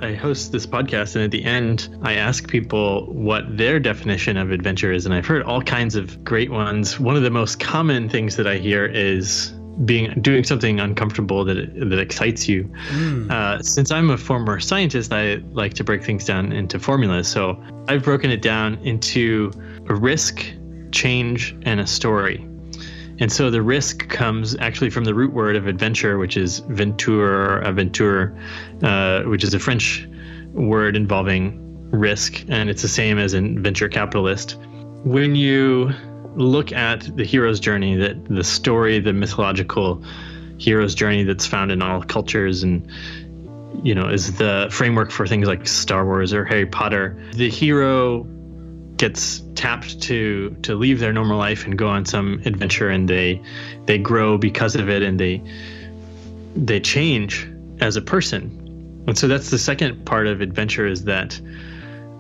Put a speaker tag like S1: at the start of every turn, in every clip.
S1: I host this podcast, and at the end, I ask people what their definition of adventure is. And I've heard all kinds of great ones. One of the most common things that I hear is doing something uncomfortable that excites you. Since I'm a former scientist, I like to break things down into formulas. So I've broken it down into a risk, change, and a story. And so the risk comes actually from the root word of adventure, which is venture, which is a French word involving risk. And it's the same as in venture capitalist. When you look at the hero's journey, the story, the mythological hero's journey that's found in all cultures and, is the framework for things like Star Wars or Harry Potter, the hero gets tapped to leave their normal life and go on some adventure, and they grow because of it, and they change as a person. And so that's the second part of adventure, is that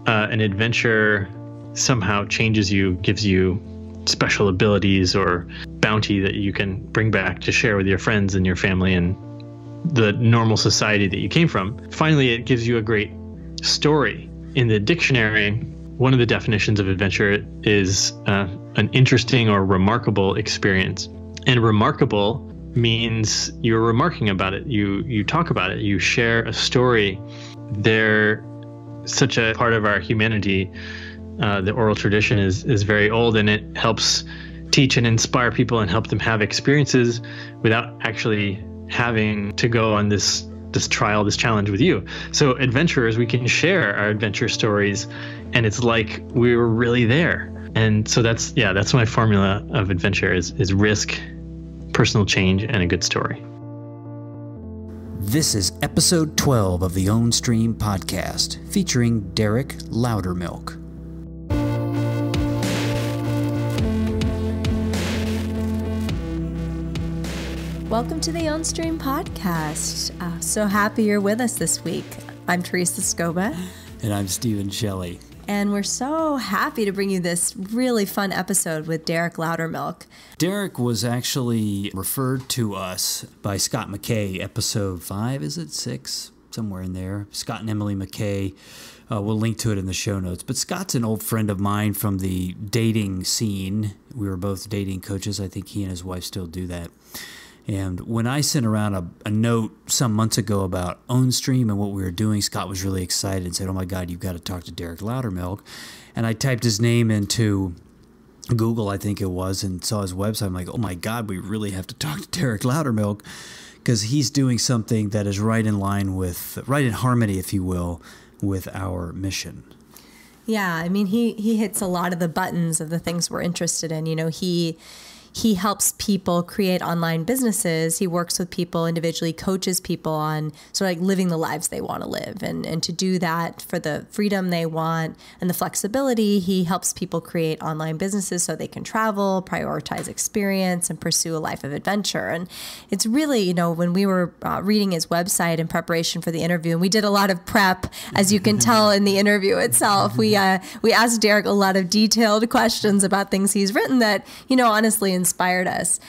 S1: an adventure somehow changes you, gives you special abilities or bounty that you can bring back to share with your friends and your family and the normal society that you came from. Finally, it gives you a great story. In the dictionary, one of the definitions of adventure is an interesting or remarkable experience. And remarkable means you're remarking about it. You talk about it. You share a story. They're such a part of our humanity. The oral tradition is very old, and it helps teach and inspire people and help them have experiences without actually having to go on this trial, this challenge with you. So adventurers, we can share our adventure stories, and it's like we were really there. And so that's my formula of adventure is risk, personal change, and a good story.
S2: This is episode 12 of the Ownstream podcast, featuring Derek Loudermilk.
S3: Welcome to the Ownstream podcast. So happy you're with us this week. I'm Teresa Scoba.
S2: And I'm Stephen Shelley.
S3: And we're so happy to bring you this really fun episode with Derek Loudermilk.
S2: Derek was actually referred to us by Scott McKay, episode 5, is it 6? Somewhere in there. Scott and Emily McKay. We'll link to it in the show notes. But Scott's an old friend of mine from the dating scene. We were both dating coaches. I think he and his wife still do that. And when I sent around a note some months ago about Ownstream and what we were doing, Scott was really excited and said, "Oh my God, you've got to talk to Derek Loudermilk." And I typed his name into Google, I think it was, and saw his website. I'm like, oh my God, we really have to talk to Derek Loudermilk, because he's doing something that is right in harmony, if you will, with our mission.
S3: Yeah, I mean, he hits a lot of the buttons of the things we're interested in. He helps people create online businesses. He works with people individually, coaches people on sort of like living the lives they want to live. And to do that for the freedom they want and the flexibility, he helps people create online businesses so they can travel, prioritize experience, and pursue a life of adventure. And it's really, when we were reading his website in preparation for the interview, and we did a lot of prep, as you can tell in the interview itself, we asked Derek a lot of detailed questions about things he's written that, honestly inspired us.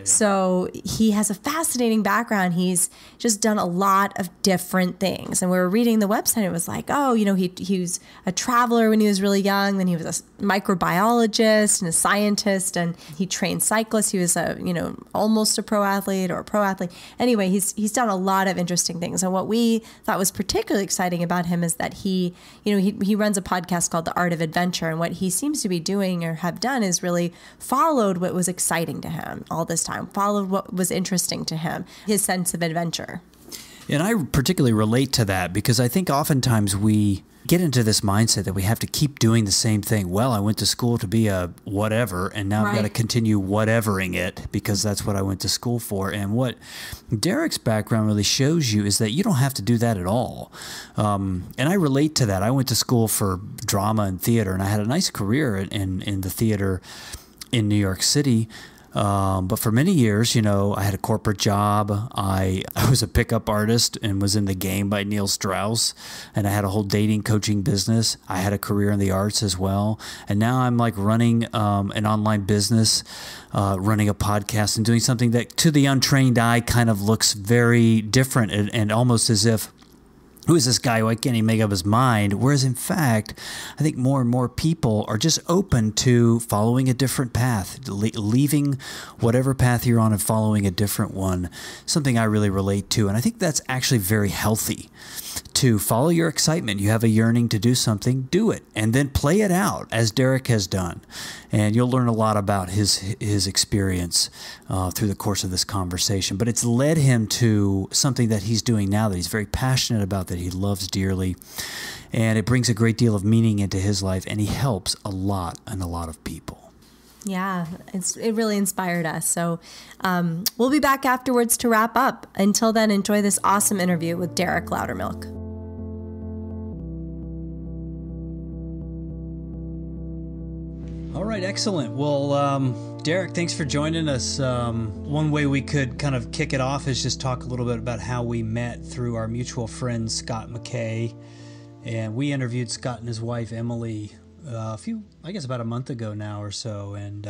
S3: So he has a fascinating background. He's just done a lot of different things. And we were reading the website. It was like, he was a traveler when he was really young. Then he was a microbiologist and a scientist, and he trained cyclists. He was almost a pro athlete or a pro athlete. Anyway, he's done a lot of interesting things. And what we thought was particularly exciting about him is that he runs a podcast called The Art of Adventure. And what he seems to be doing or have done is really followed what was exciting to him all this time, followed what was interesting to him, his sense of adventure.
S2: And I particularly relate to that, because I think oftentimes we get into this mindset that we have to keep doing the same thing. Well, I went to school to be a whatever, and now I've got to continue whatevering it because that's what I went to school for. And what Derek's background really shows you is that you don't have to do that at all. And I relate to that. I went to school for drama and theater, and I had a nice career in the theater in New York City. But for many years, I had a corporate job. I was a pickup artist and was in The Game by Neil Strauss. And I had a whole dating coaching business. I had a career in the arts as well. And now I'm like running an online business, running a podcast, and doing something that to the untrained eye kind of looks very different and almost as if who is this guy? Why can't he make up his mind? Whereas in fact, I think more and more people are just open to following a different path, leaving whatever path you're on and following a different one. Something I really relate to. And I think that's actually very healthy. To follow your excitement. You have a yearning to do something, do it, and then play it out, as Derek has done. And you'll learn a lot about his experience through the course of this conversation. But it's led him to something that he's doing now that he's very passionate about, that he loves dearly. And it brings a great deal of meaning into his life, and he helps a lot of people.
S3: Yeah, it really inspired us. So we'll be back afterwards to wrap up. Until then, enjoy this awesome interview with Derek Loudermilk.
S2: All right, excellent. Well, Derek, thanks for joining us. One way we could kind of kick it off is just talk a little bit about how we met through our mutual friend, Scott McKay. And we interviewed Scott and his wife, Emily, about a month ago now or so, and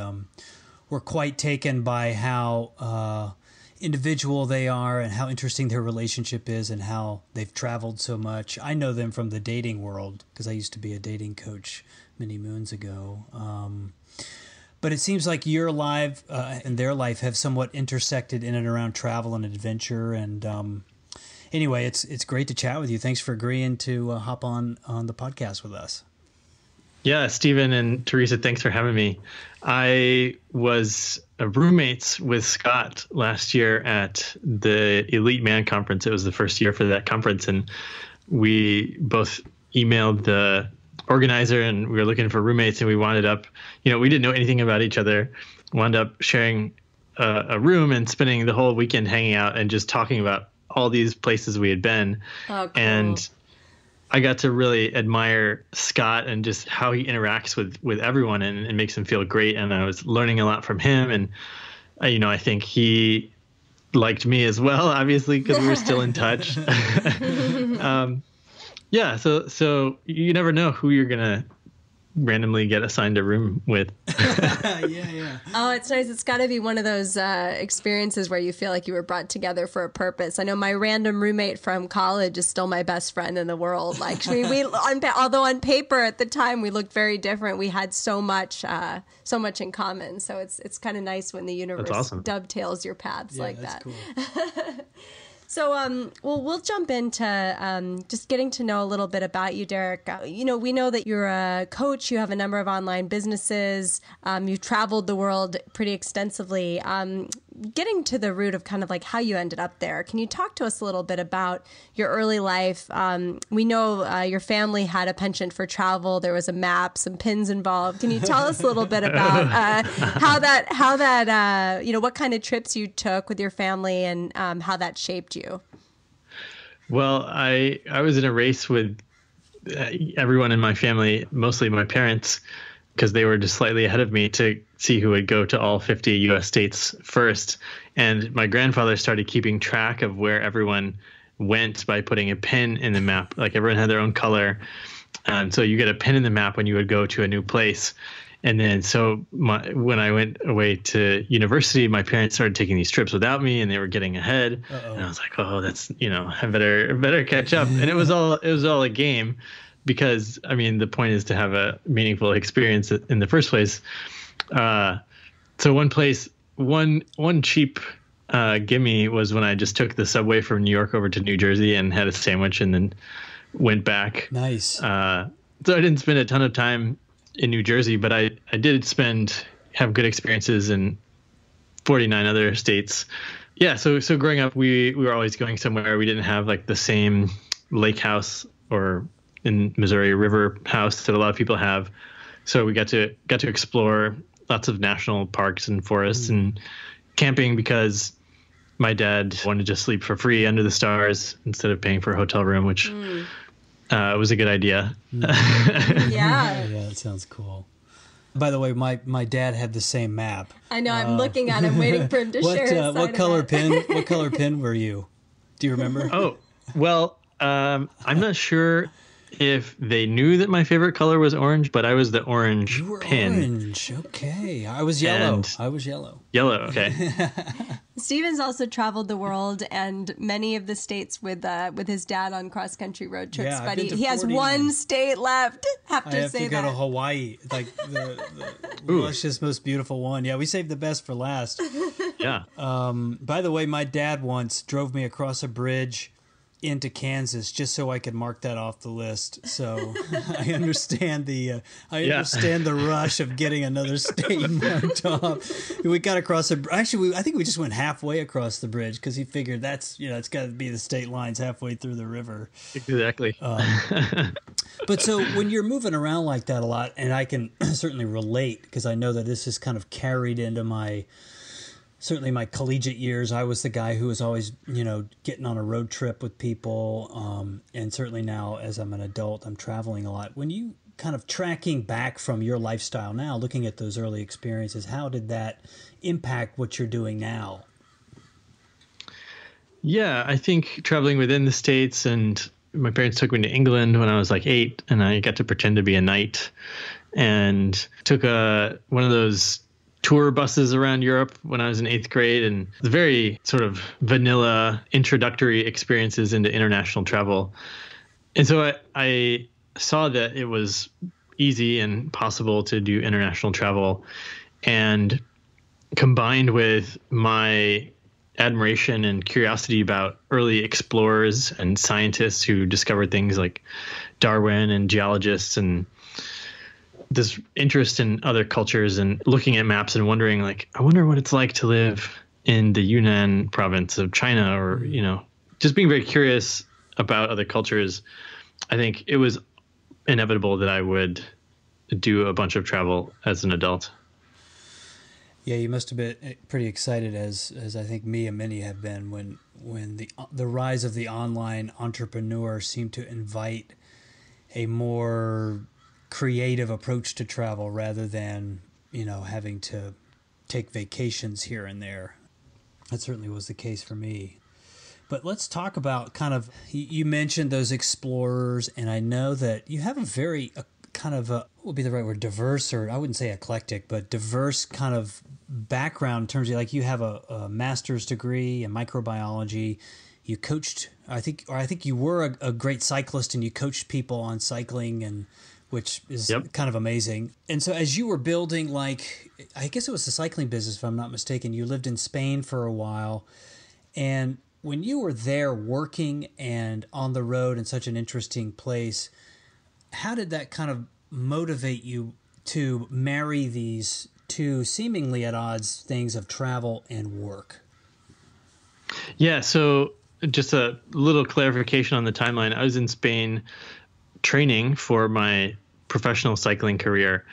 S2: we're quite taken by how individual they are and how interesting their relationship is and how they've traveled so much. I know them from the dating world because I used to be a dating coach many moons ago. But it seems like your life and their life have somewhat intersected in and around travel and adventure. And anyway, it's great to chat with you. Thanks for agreeing to hop on the podcast with us.
S1: Yeah, Stephen and Teresa, thanks for having me. I was roommates with Scott last year at the Elite Man Conference. It was the first year for that conference, and we both emailed the organizer, and we were looking for roommates, and we wound up, we didn't know anything about each other, wound up sharing a room and spending the whole weekend hanging out and just talking about all these places we had been. Oh, cool. And I got to really admire Scott and just how he interacts with everyone and makes them feel great. And I was learning a lot from him. And, I think he liked me as well, obviously, because we were still in touch. Yeah. So you never know who you're going to randomly get assigned a room with.
S3: Yeah. Oh, it's nice. It's got to be one of those experiences where you feel like you were brought together for a purpose. I know my random roommate from college is still my best friend in the world. Like although on paper at the time we looked very different, we had so much in common. So it's kind of nice when the universe dovetails your paths like that. Cool. So, we'll jump into just getting to know a little bit about you, Derek. We know that you're a coach. You have a number of online businesses. You've traveled the world pretty extensively. Getting to the root of kind of like how you ended up there, can you talk to us a little bit about your early life? We know your family had a penchant for travel. There was a map, some pins involved. Can you tell us a little bit about how that what kind of trips you took with your family and how that shaped you?
S1: Well, I was in a race with everyone in my family, mostly my parents, because they were just slightly ahead of me to see who would go to all 50 U.S. states first. And my grandfather started keeping track of where everyone went by putting a pin in the map. Like everyone had their own color. And so you get a pin in the map when you would go to a new place. And then when I went away to university, my parents started taking these trips without me, and they were getting ahead. Uh-oh. And I was like, oh, that's, I better catch up. And it was all a game. Because, the point is to have a meaningful experience in the first place. So one cheap gimme was when I just took the subway from New York over to New Jersey and had a sandwich and then went back.
S2: Nice.
S1: So I didn't spend a ton of time in New Jersey, but I did have good experiences in 49 other states. Yeah, so growing up, we were always going somewhere. We didn't have like the same lake house or in Missouri river house that a lot of people have. So we got to explore lots of national parks and forests and camping because my dad wanted to sleep for free under the stars instead of paying for a hotel room, which was a good idea.
S3: Yeah,
S2: that sounds cool. By the way, my dad had the same map.
S3: I know. I'm looking at him, waiting for him to share his side
S2: what color pin? What color pin were you? Do you remember?
S1: Oh, well, I'm not sure. if they knew that my favorite color was orange, but I was the orange
S2: You were
S1: pin.
S2: orange. Okay. I was yellow.
S1: Yellow. Okay.
S3: Steven's also traveled the world and many of the states with his dad on cross-country road trips.
S2: Yeah,
S3: but
S2: I've been to
S3: he has
S2: 49.
S3: one state left.
S2: I have to go to
S3: that.
S2: Hawaii, like the luscious, most beautiful one. Yeah, we saved the best for last.
S1: Yeah.
S2: By the way, my dad once drove me across a bridge into Kansas just so I could mark that off the list. So I understand the rush of getting another state marked off. We got across I think we just went halfway across the bridge because he figured it's got to be the state lines halfway through the river.
S1: Exactly.
S2: But so when you're moving around like that a lot, and I can certainly relate because I know that this is kind of carried into certainly my collegiate years. I was the guy who was always, getting on a road trip with people. And certainly now as I'm an adult, I'm traveling a lot. When you kind of tracking back from your lifestyle now, looking at those early experiences, how did that impact what you're doing now?
S1: Yeah, I think traveling within the States, and my parents took me to England when I was like 8, and I got to pretend to be a knight and took one of those tour buses around Europe when I was in 8th grade, and the very sort of vanilla introductory experiences into international travel. And so I saw that it was easy and possible to do international travel, and combined with my admiration and curiosity about early explorers and scientists who discovered things like Darwin and geologists, and this interest in other cultures and looking at maps and wondering, like, I wonder what it's like to live in the Yunnan province of China, or, just being very curious about other cultures. I think it was inevitable that I would do a bunch of travel as an adult.
S2: Yeah, you must have been pretty excited, as I think me and many have been, when the rise of the online entrepreneur seemed to invite a more creative approach to travel rather than, having to take vacations here and there. That certainly was the case for me. But let's talk about what you mentioned those explorers, and I know that you have a very what would be the right word, diverse, or I wouldn't say eclectic, but diverse kind of background in terms of, like, you have a master's degree in microbiology. You coached, I think you were a great cyclist, and you coached people on cycling, and which is kind of amazing. And so as you were building, like, I guess it was the cycling business, if I'm not mistaken, you lived in Spain for a while. And when you were there working and on the road in such an interesting place, how did that kind of motivate you to marry these two seemingly at odds things of travel and work?
S1: Yeah, so just a little clarification on the timeline. I was in Spain training for my professional cycling career,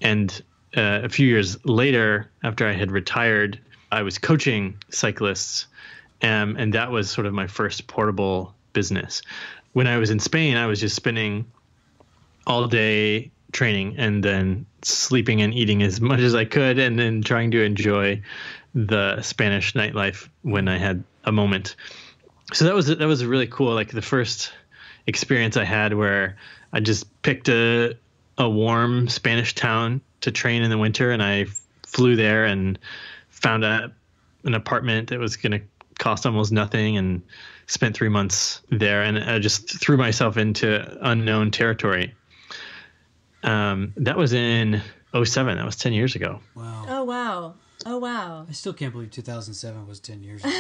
S1: and a few years later, after I had retired, I was coaching cyclists, and that was sort of my first portable business. When I was in Spain, I was just spending all day training and then sleeping and eating as much as I could, and then trying to enjoy the Spanish nightlife when I had a moment. So that was really cool. Like, the first experience I had where I just picked a warm Spanish town to train in the winter, and I flew there and found an apartment that was going to cost almost nothing, and spent 3 months there, and I just threw myself into unknown territory. That was in 2007. That was 10 years ago.
S2: Wow.
S3: Oh, wow. Oh, wow.
S2: I still can't believe 2007 was 10 years ago.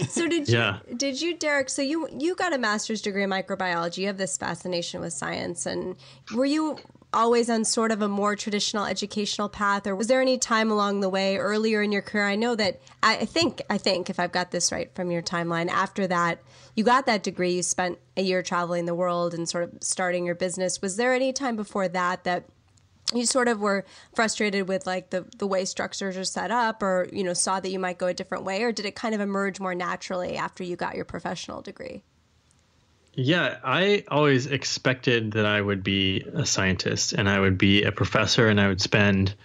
S3: So did you, Derek, so you got a master's degree in microbiology. You have this fascination with science. And were you always on sort of a more traditional educational path, or was there any time along the way earlier in your career? I know that I think if I've got this right from your timeline, after that, you got that degree, you spent a year traveling the world and sort of starting your business. Was there any time before that you sort of were frustrated with, like, the way structures are set up, or, saw that you might go a different way, or did it kind of emerge more naturally after you got your professional degree?
S1: Yeah, I always expected that I would be a scientist and I would be a professor, and I would spend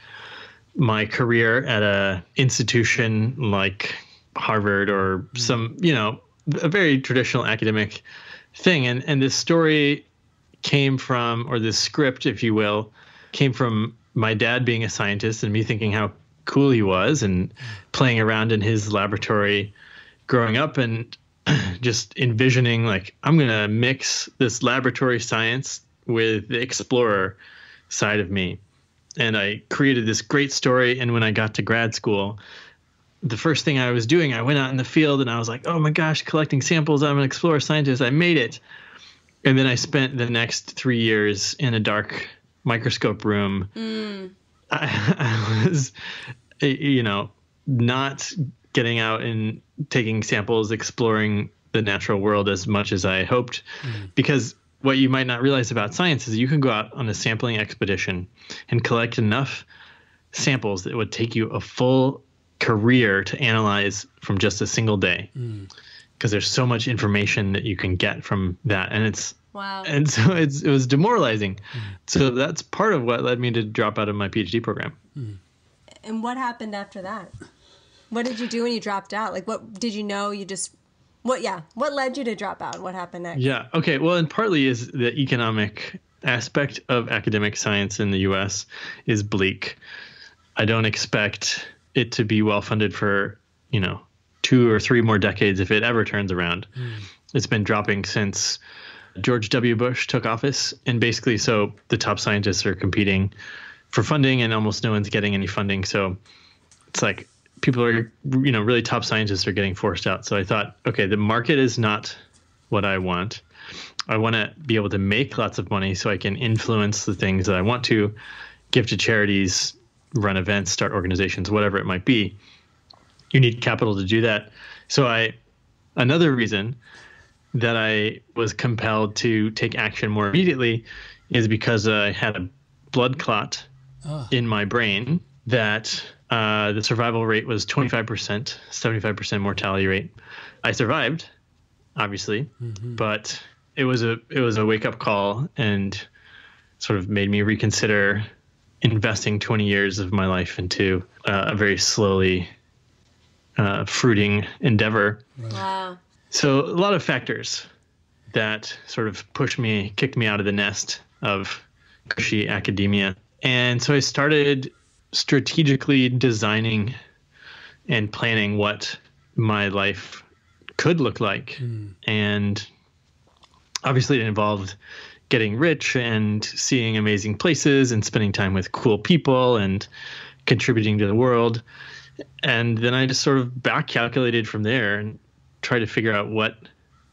S1: my career at a institution like Harvard or some, a very traditional academic thing. And this story came from, or this script, if you will, came from my dad being a scientist and me thinking how cool he was and playing around in his laboratory growing up and just envisioning like, I'm going to mix this laboratory science with the explorer side of me. And I created this great story. And when I got to grad school, the first thing I was doing, I went out in the field and I was like, oh my gosh, collecting samples. I'm an explorer scientist. I made it. And then I spent the next 3 years in a dark microscope room. I was, not getting out and taking samples, exploring the natural world as much as I hoped. Because what you might not realize about science is you can go out on a sampling expedition and collect enough samples that it would take you a full career to analyze from just a single day. Because there's so much information that you can get from that. And it's,
S3: wow.
S1: And so it was demoralizing. So that's part of what led me to drop out of my PhD program.
S3: And what happened after that? What did you do when you dropped out? Like, what did you know? What led you to drop out? What happened next?
S1: Yeah. Okay. Well, and partly is the economic aspect of academic science in the U.S. is bleak. I don't expect it to be well funded for, 2 or 3 more decades if it ever turns around. It's been dropping since George W. Bush took office. And basically, so the top scientists are competing for funding and almost no one's getting any funding. So it's like people are, really top scientists are getting forced out. So I thought, okay, the market is not what I want. I want to be able to make lots of money so I can influence the things that I want to, give to charities, run events, start organizations, whatever it might be. You need capital to do that. So another reason that I was compelled to take action more immediately is because I had a blood clot in my brain that the survival rate was 25%, 75% mortality rate. I survived, obviously, but it was a wake-up call and sort of made me reconsider investing 20 years of my life into a very slowly fruiting endeavor.
S3: Wow.
S1: So a lot of factors that sort of kicked me out of the nest of cushy academia. And so I started strategically designing and planning what my life could look like. And obviously it involved getting rich and seeing amazing places and spending time with cool people and contributing to the world. And then I just sort of back calculated from there and tried to figure out what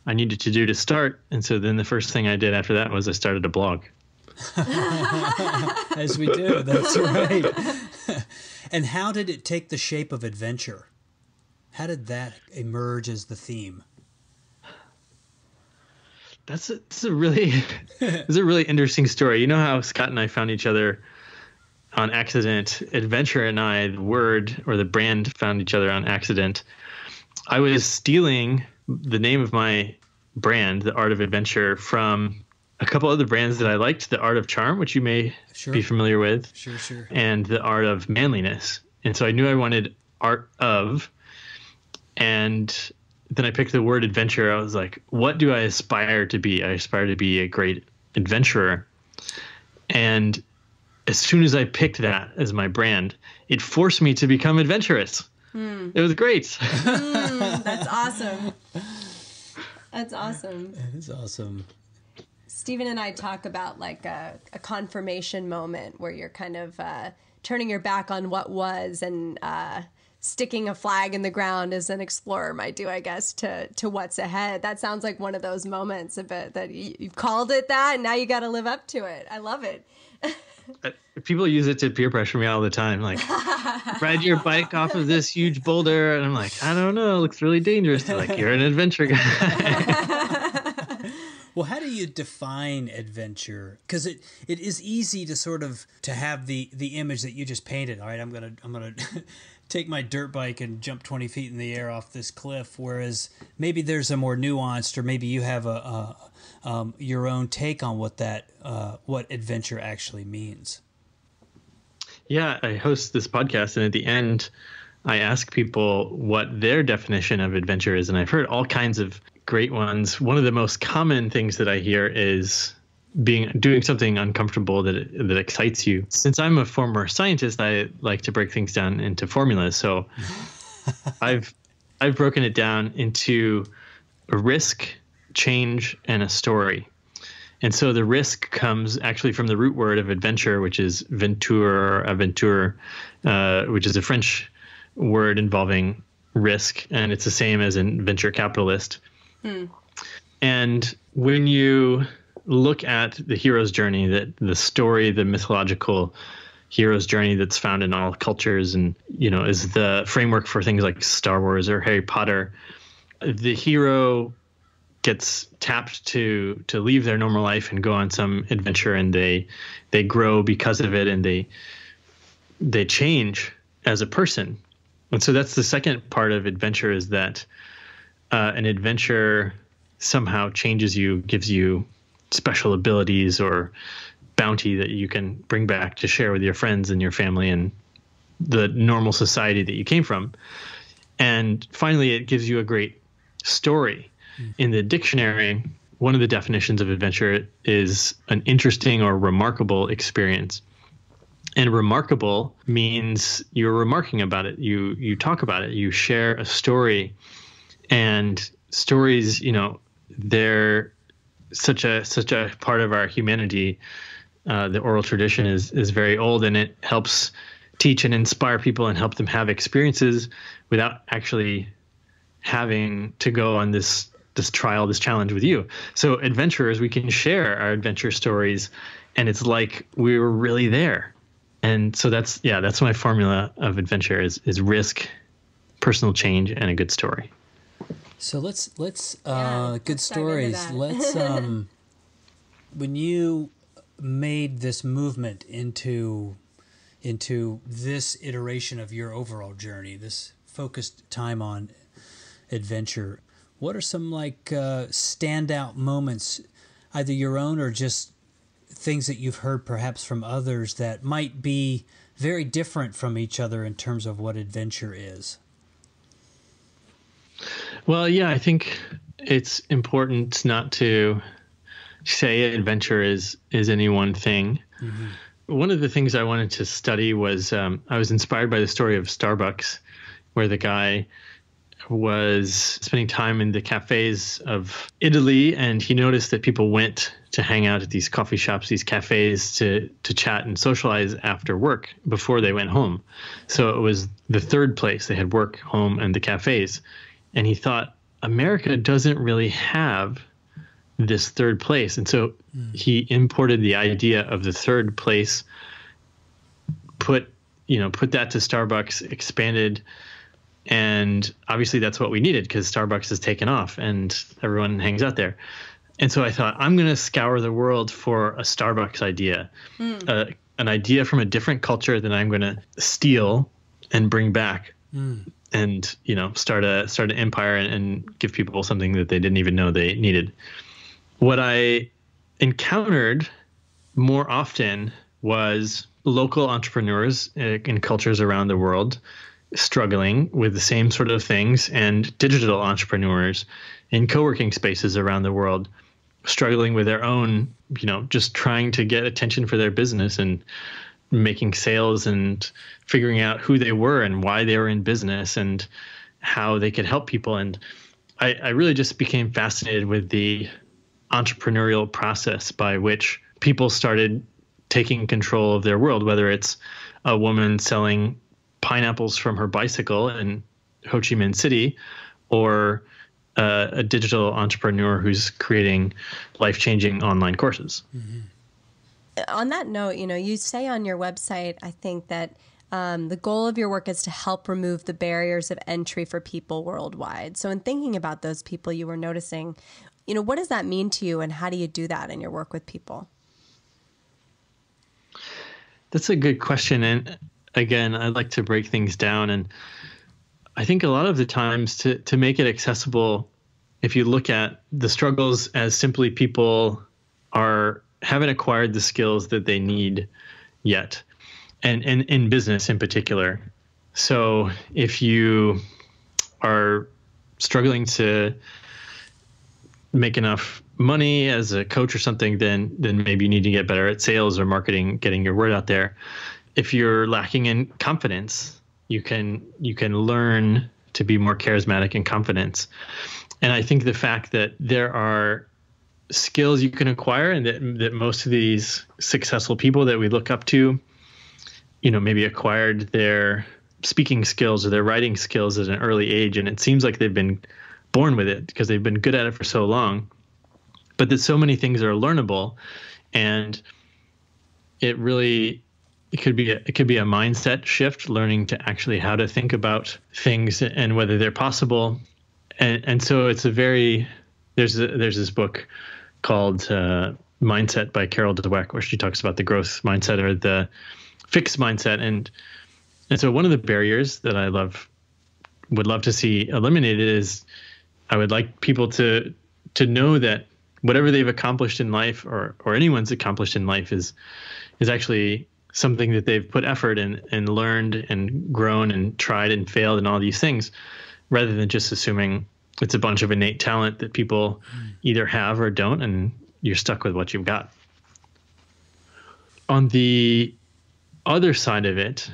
S1: I needed to do to start. And so then the first thing I did after that was I started a blog.
S2: As we do, that's right. And how did it take the shape of adventure? How did that emerge as the theme?
S1: It's a really interesting story. You know how Scott and I found each other on accident? Adventure and I, the word or the brand, found each other on accident. I was stealing the name of my brand, The Art of Adventure, from a couple other brands that I liked, The Art of Charm, which you may be familiar with.
S2: Sure.
S1: And The Art of Manliness. And so I knew I wanted art of, and then I picked the word adventure. I was like, what do I aspire to be? I aspire to be a great adventurer. And as soon as I picked that as my brand, it forced me to become adventurous. It was great.
S3: That's awesome. That's awesome.
S2: That is awesome.
S3: Stephen and I talk about like a confirmation moment where you're kind of turning your back on what was and sticking a flag in the ground as an explorer might do, I guess, to what's ahead. That sounds like one of those moments of it that you've called it that, and now you got to live up to it. I love it.
S1: People use it to peer pressure me all the time. Like, ride your bike off of this huge boulder. And I'm like, I don't know. It looks really dangerous. They're like, you're an adventure guy.
S2: Well, how do you define adventure? Because it is easy to sort of to have the image that you just painted. All right, I'm gonna take my dirt bike and jump 20 feet in the air off this cliff. Whereas maybe there's a more nuanced, or maybe you have your own take on what adventure actually means.
S1: Yeah, I host this podcast, and at the end, I ask people what their definition of adventure is, and I've heard all kinds of great ones. One of the most common things that I hear is doing something uncomfortable that excites you. Since I'm a former scientist, I like to break things down into formulas. So I've broken it down into a risk, change, and a story. And so the risk comes actually from the root word of adventure, which is venture, aventure, which is a French word involving risk, and it's the same as in venture capitalist. And when you look at the hero's journey, that the story, the mythological hero's journey that's found in all cultures, and is the framework for things like Star Wars or Harry Potter, the hero gets tapped to leave their normal life and go on some adventure, and they grow because of it, and they change as a person. And so that's the second part of adventure, is that an adventure somehow changes you, gives you special abilities or bounty that you can bring back to share with your friends and your family and the normal society that you came from. And finally, it gives you a great story. In the dictionary, one of the definitions of adventure is an interesting or remarkable experience. And remarkable means you're remarking about it. You talk about it. You share a story. And stories, they're such a part of our humanity. The oral tradition is very old, and it helps teach and inspire people and help them have experiences without actually having to go on this trial, this challenge with you. So adventurers, we can share our adventure stories, and it's like we were really there. And so that's my formula of adventure is risk, personal change, and a good story.
S2: So let's good stories. Let's when you made this movement into this iteration of your overall journey, this focused time on adventure, what are some standout moments, either your own or just things that you've heard perhaps from others that might be very different from each other in terms of what adventure is?
S1: Well, yeah, I think it's important not to say adventure is any one thing. Mm-hmm. One of the things I wanted to study was I was inspired by the story of Starbucks, where the guy was spending time in the cafes of Italy, and he noticed that people went to hang out at these coffee shops, these cafes, to chat and socialize after work before they went home. So it was the third place. They had work, home, and the cafes. And he thought, America doesn't really have this third place. And so he imported the idea of the third place, put that to Starbucks, expanded. And obviously that's what we needed, because Starbucks has taken off and everyone hangs out there. And so I thought, I'm going to scour the world for a Starbucks idea, an idea from a different culture that I'm going to steal and bring back and, start an empire and give people something that they didn't even know they needed. What I encountered more often was local entrepreneurs in cultures around the world struggling with the same sort of things, and digital entrepreneurs in co-working spaces around the world struggling with their own, just trying to get attention for their business and making sales and figuring out who they were and why they were in business and how they could help people. And I really just became fascinated with the entrepreneurial process by which people started taking control of their world, whether it's a woman selling pineapples from her bicycle in Ho Chi Minh City, or a digital entrepreneur who's creating life-changing online courses.
S3: Mm-hmm. On that note, you say on your website, I think that the goal of your work is to help remove the barriers of entry for people worldwide. So in thinking about those people you were noticing, what does that mean to you, and how do you do that in your work with people?
S1: That's a good question. And again, I like to break things down. And I think a lot of the times to make it accessible, if you look at the struggles as simply people haven't acquired the skills that they need yet, and in business in particular, So if you are struggling to make enough money as a coach or something, then maybe you need to get better at sales or marketing, getting your word out there. If you're lacking in confidence, you can learn to be more charismatic and confident. And I think the fact that there are skills you can acquire, and that most of these successful people that we look up to, maybe acquired their speaking skills or their writing skills at an early age, and it seems like they've been born with it because they've been good at it for so long, but that so many things are learnable. And it could be a mindset shift, learning to actually how to think about things and whether they're possible. And so it's there's this book called Mindset by Carol Dweck, where she talks about the growth mindset or the fixed mindset. And so one of the barriers that I would love to see eliminated is I would like people to know that whatever they've accomplished in life or anyone's accomplished in life is actually something that they've put effort in and learned and grown and tried and failed and all these things, rather than just assuming it's a bunch of innate talent that people either have or don't, and you're stuck with what you've got. On the other side of it,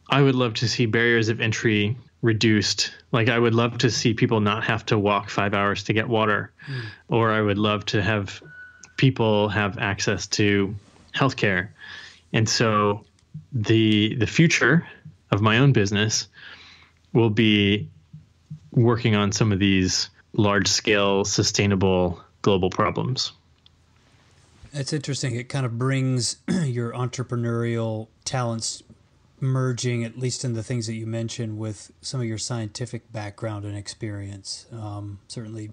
S1: I would love to see barriers of entry reduced. Like, I would love to see people not have to walk 5 hours to get water, or I would love to have people have access to healthcare. And so the future of my own business will be working on some of these large-scale, sustainable global problems.
S2: It's interesting. It kind of brings your entrepreneurial talents merging, at least in the things that you mentioned, with some of your scientific background and experience. Certainly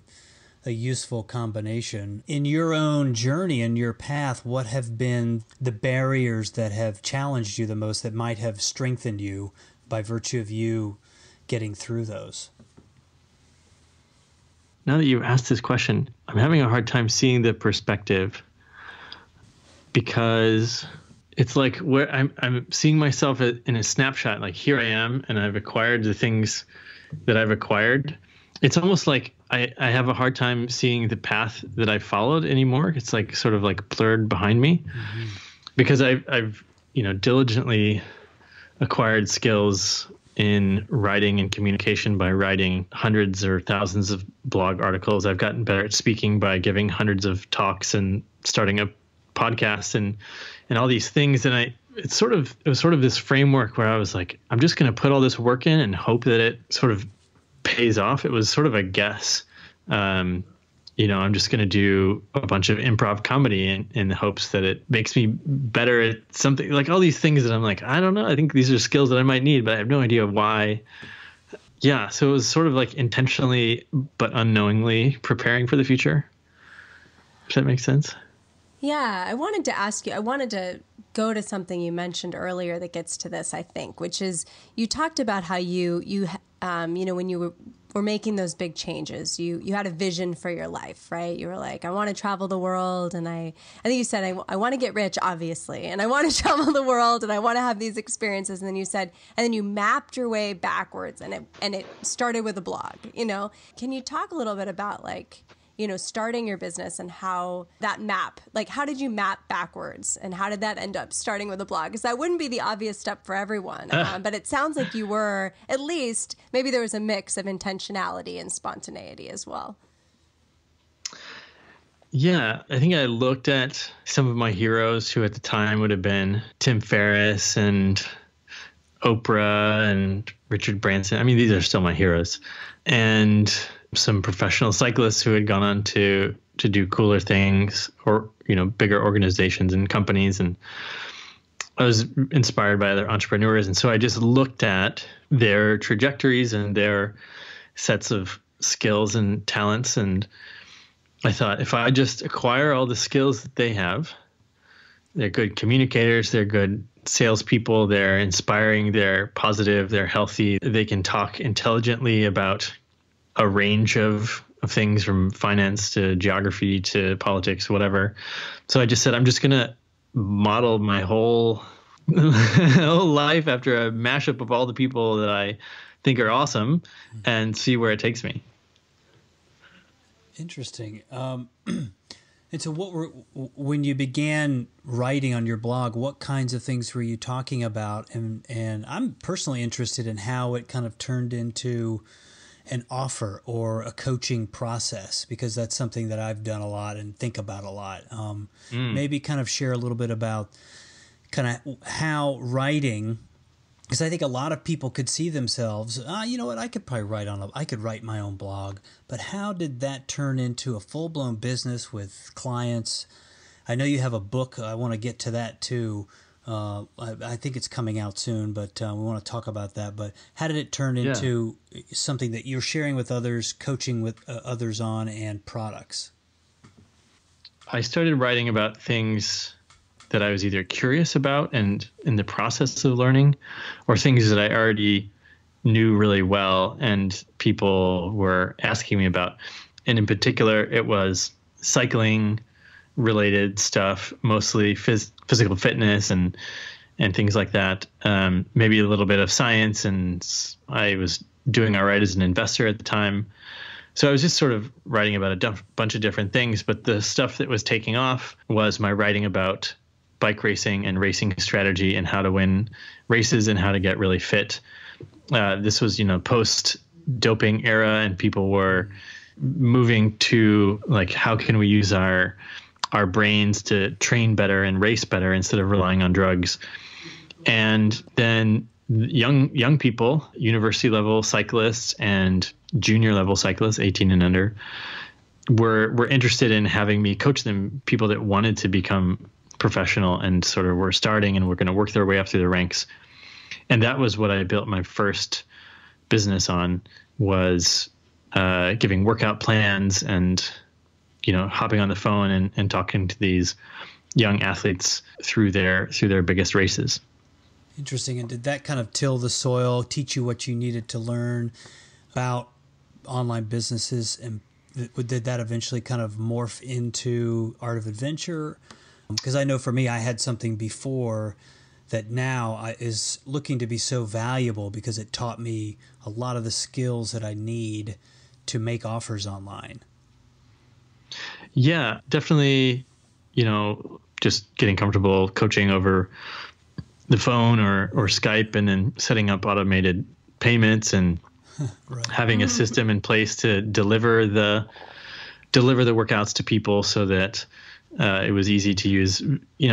S2: a useful combination. In your own journey, in your path, what have been the barriers that have challenged you the most, that might have strengthened you by virtue of you getting through those?
S1: Now that you've asked this question, I'm having a hard time seeing the perspective, because it's like where I'm seeing myself in a snapshot. Like, here I am, and I've acquired the things that I've acquired. It's almost like I have a hard time seeing the path that I followed anymore. It's like sort of like blurred behind me, because I've diligently acquired skills in writing and communication by writing hundreds or thousands of blog articles. I've gotten better at speaking by giving hundreds of talks and starting a podcast and all these things. And it was sort of this framework where I was like, I'm just going to put all this work in and hope that it sort of pays off. It was sort of a guess. I'm just going to do a bunch of improv comedy in the hopes that it makes me better at something, like all these things that I'm like, I don't know. I think these are skills that I might need, but I have no idea why. Yeah. So it was sort of like intentionally, but unknowingly preparing for the future. Does that make sense?
S3: Yeah. I wanted to go to something you mentioned earlier that gets to this, I think, which is you talked about how when you were making those big changes, you had a vision for your life, right? You were like, I want to travel the world. And I think you said, I want to get rich, obviously. And I want to travel the world, and I want to have these experiences. And then you said, and then you mapped your way backwards, and it started with a blog, Can you talk a little bit about starting your business and how that map, how did you map backwards, and how did that end up starting with a blog? Because that wouldn't be the obvious step for everyone. But it sounds like you were, at least, maybe there was a mix of intentionality and spontaneity as well.
S1: Yeah, I think I looked at some of my heroes, who at the time would have been Tim Ferriss and Oprah and Richard Branson. I mean, these are still my heroes. And some professional cyclists who had gone on to do cooler things, or, bigger organizations and companies. And I was inspired by other entrepreneurs. And so I just looked at their trajectories and their sets of skills and talents. And I thought, if I just acquire all the skills that they have, they're good communicators, they're good salespeople, they're inspiring, they're positive, they're healthy, they can talk intelligently about a range of things, from finance to geography to politics, whatever. So I just said, I'm just going to model my whole whole life after a mashup of all the people that I think are awesome, and see where it takes me.
S2: Interesting. And so when you began writing on your blog, what kinds of things were you talking about? And I'm personally interested in how it kind of turned into an offer or a coaching process, because that's something that I've done a lot and think about a lot. Maybe kind of share a little bit about kind of how writing, because I think a lot of people could see themselves, you know what, I could probably I could write my own blog. But how did that turn into a full-blown business with clients? I know you have a book. I want to get to that too. I think it's coming out soon, but we want to talk about that. But how did it turn into something that you're sharing with others, coaching with others on, and products?
S1: I started writing about things that I was either curious about and in the process of learning, or things that I already knew really well and people were asking me about. And in particular, it was cycling related stuff, mostly physical fitness and things like that. Maybe a little bit of science, and I was doing all right as an investor at the time. So I was just sort of writing about a bunch of different things, but the stuff that was taking off was my writing about bike racing and racing strategy and how to win races and how to get really fit. This was, post doping era, and people were moving to like, how can we use our brains to train better and race better instead of relying on drugs? And then young people, university level cyclists and junior level cyclists, 18 and under, were interested in having me coach them, people that wanted to become professional and sort of were starting and were going to work their way up through the ranks. And that was what I built my first business on, was giving workout plans and, hopping on the phone and talking to these young athletes through their biggest races.
S2: Interesting. And did that kind of till the soil, teach you what you needed to learn about online businesses? And did that eventually kind of morph into Art of Adventure? Because I know for me, I had something before that now is looking to be so valuable because it taught me a lot of the skills that I need to make offers online.
S1: Yeah, definitely, just getting comfortable coaching over the phone or Skype, and then setting up automated payments and right. Having a system in place to deliver the workouts to people so that it was easy to use,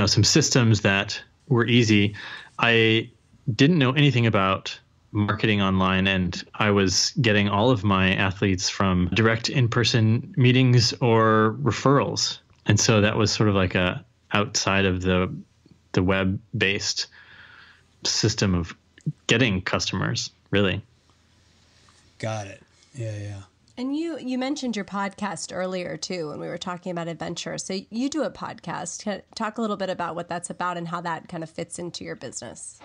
S1: some systems that were easy. I didn't know anything about marketing online, and I was getting all of my athletes from direct in-person meetings or referrals. And so that was sort of like a outside of the web-based system of getting customers, really.
S2: Got it. Yeah.
S3: And you mentioned your podcast earlier, too, when we were talking about adventure. So you do a podcast. Talk a little bit about what that's about and how that kind of fits into your business.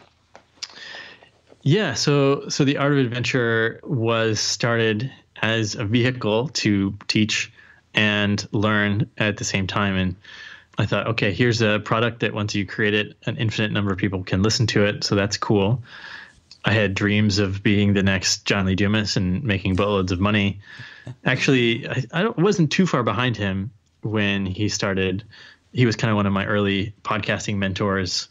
S1: Yeah, so the Art of Adventure was started as a vehicle to teach and learn at the same time. And I thought, okay, here's a product that once you create it, an infinite number of people can listen to it. So that's cool. I had dreams of being the next John Lee Dumas and making boatloads of money. Actually, I wasn't too far behind him when he started. He was kind of one of my early podcasting mentors.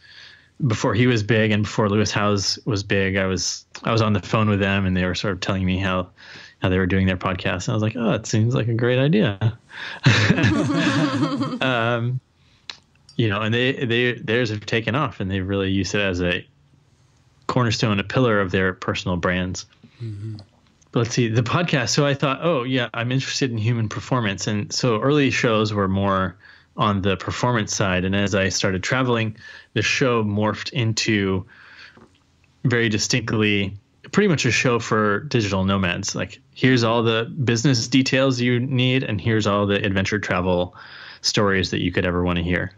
S1: Before he was big and before Lewis Howes was big, I was on the phone with them, and they were sort of telling me how they were doing their podcast. And I was like, oh, it seems like a great idea. And theirs have taken off, and they've really used it as a cornerstone, a pillar of their personal brands. Mm-hmm. But let's see, the podcast. So I thought, oh yeah, I'm interested in human performance. And so early shows were more on the performance side. And as I started traveling, the show morphed into very distinctly pretty much a show for digital nomads. Like, here's all the business details you need, and here's all the adventure travel stories that you could ever want to hear.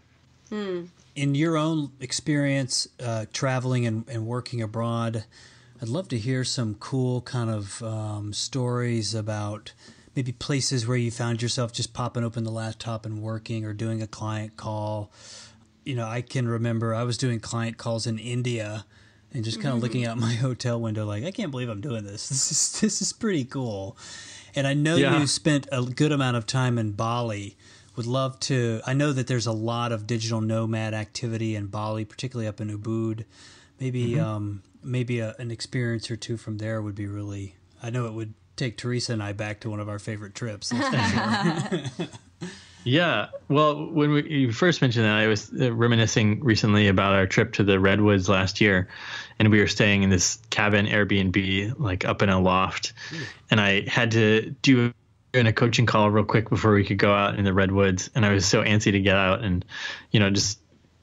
S2: In your own experience traveling and working abroad, I'd love to hear some cool kind of stories about maybe places where you found yourself just popping open the laptop and working, or doing a client call. I can remember I was doing client calls in India and just kind of looking out my hotel window like, I can't believe I'm doing this. This is pretty cool. And I know you spent a good amount of time in Bali. Would love to. I know that there's a lot of digital nomad activity in Bali, particularly up in Ubud. Maybe an experience or two from there would be really. I know it would take Teresa and I back to one of our favorite trips. That's for sure.
S1: Yeah. Well, when you first mentioned that, I was reminiscing recently about our trip to the Redwoods last year, and we were staying in this cabin Airbnb, like up in a loft, and I had to do a coaching call real quick before we could go out in the Redwoods, and I was so antsy to get out, and just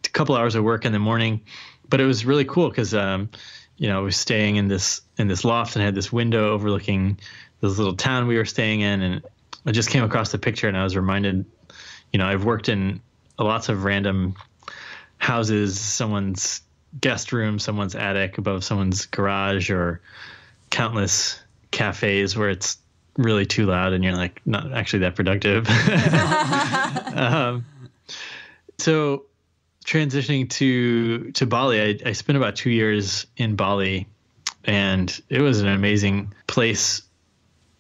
S1: a couple hours of work in the morning, but it was really cool because I was staying in this loft and had this window overlooking this little town we were staying in, and I just came across the picture, and I was reminded. I've worked in lots of random houses, someone's guest room, someone's attic, above someone's garage, or countless cafes where it's really too loud and you're like not actually that productive. So transitioning to Bali, I spent about 2 years in Bali, and it was an amazing place,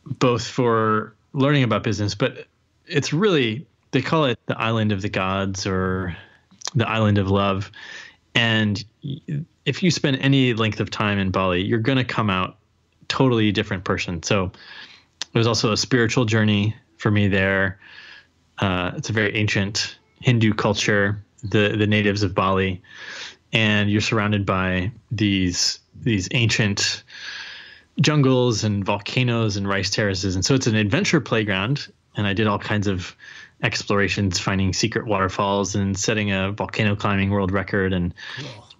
S1: both for learning about business, but it's really, they call it the island of the gods or the island of love. And if you spend any length of time in Bali, you're going to come out totally different person. So it was also a spiritual journey for me there. It's a very ancient Hindu culture, the natives of Bali, and you're surrounded by these ancient jungles and volcanoes and rice terraces. And so it's an adventure playground. And I did all kinds of explorations, finding secret waterfalls and setting a volcano climbing world record, and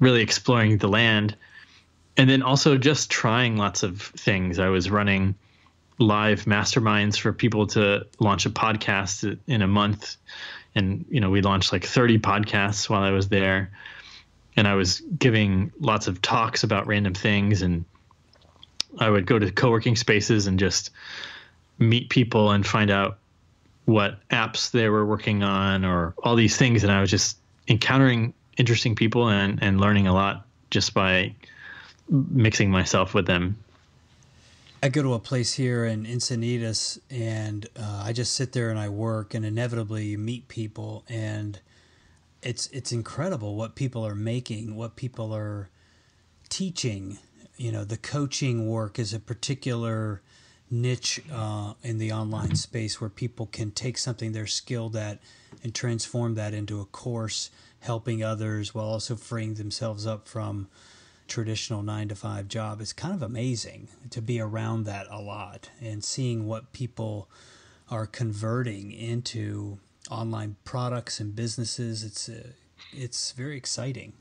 S1: really exploring the land. And then also just trying lots of things. I was running live masterminds for people to launch a podcast in a month. And, we launched like 30 podcasts while I was there. And I was giving lots of talks about random things. And I would go to co-working spaces and just meet people and find out what apps they were working on, or all these things. And I was just encountering interesting people and learning a lot just by mixing myself with them.
S2: I go to a place here in Encinitas, and I just sit there and I work, and inevitably you meet people, and it's incredible what people are making, what people are teaching. The coaching work is a particular niche in the online space where people can take something they're skilled at and transform that into a course, helping others while also freeing themselves up from traditional 9-to-5 job. It's kind of amazing to be around that a lot and seeing what people are converting into online products and businesses. It's very exciting.